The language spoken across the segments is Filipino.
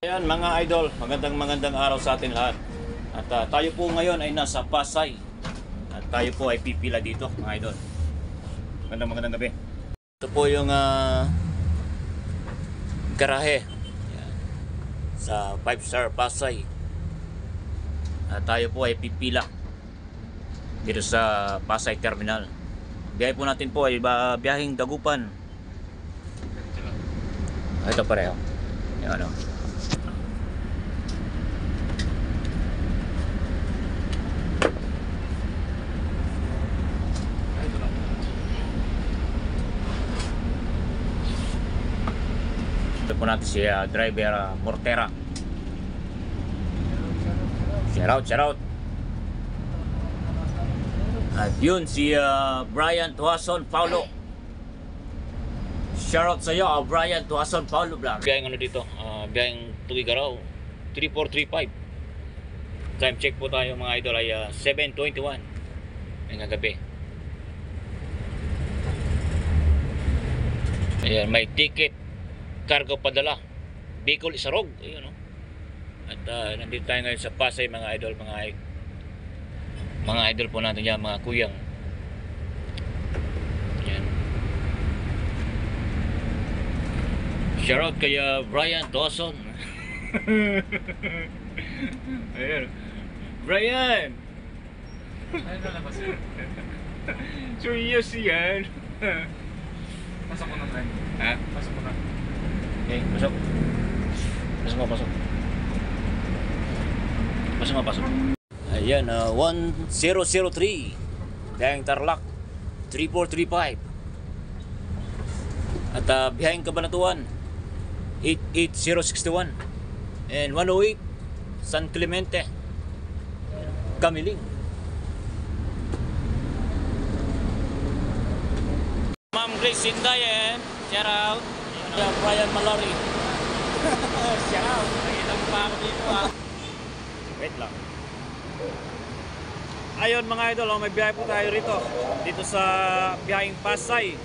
Ayan mga idol, magandang araw sa atin lahat. At tayo po ngayon ay nasa Pasay. At tayo po ay pipila dito mga idol. Magandang gabi. Ito po yung garahe. Ayan. Sa 5-star Pasay. At tayo po ay pipila dito sa Pasay Terminal. Biyahe po natin po ay biyaheng Dagupan. Ito pareho. Yan ano. Ito po natin si driver Mortera. Shout out. At yun si Brian Tuason Paulo. Shout out sa iyo, Brian Tuason Paulo Vlog. Biyaheng ano dito, biyaheng Tuigaraw 3435. Time check po tayo mga idol ay 7:21 ng gabi. Ayan, may ticket cargo padala Bicol Isarog, ayun, no? At nandito tayo ngayon sa Pasay mga idol, mga idol po natin yan, mga kuyang. Ayan. Shout out kay Brian Dawson. Ayan, Brian. Ayun na lang ba sir? Serious yan. Pasok mo na tayo. Ha? Pasok mo na. Okay, pasok. Pasok. Ayan, 1003 biyaheng Tarlac 3435. At biyaheng Cabanatuan 88061. And 108 San Clemente Camiling. Ma'am Grace Sindayen, shout out. Brian Mallory. Shout out. Nakita mo pa ako dito Wait lang. Ayun mga idol, may biyahe po tayo rito. Dito sa biyaheng Pasay.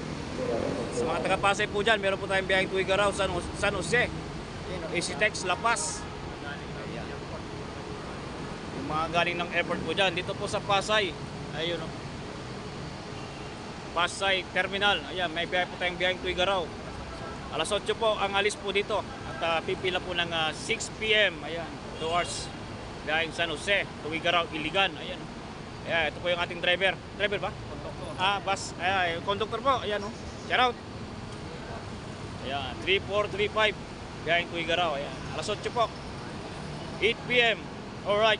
Sa mga taga Pasay po dyan, meron po tayong biyaheng Tuigaraw, San Jose, EasyTex, La Paz. Ayan. Yung mga galing ng airport po dyan, dito po sa Pasay. Ayun o. Pasay Terminal. Ayan, may biyahe po tayong biyaheng Tuigaraw. Alas 8 po ang alis po dito. At pipila po ng 6 PM. Ayan, 2 hours. Biyaheng San Jose, Tuigaraw, Iligan. Ayan. Ayan, ito po yung ating driver. Driver ba? Conductor. Bus. Ayan, yung conductor po. Ayan o. Shout out. Ayan, 3435. Biyaheng Tuigaraw. Ayan, alas 8 po. 8 PM. Alright.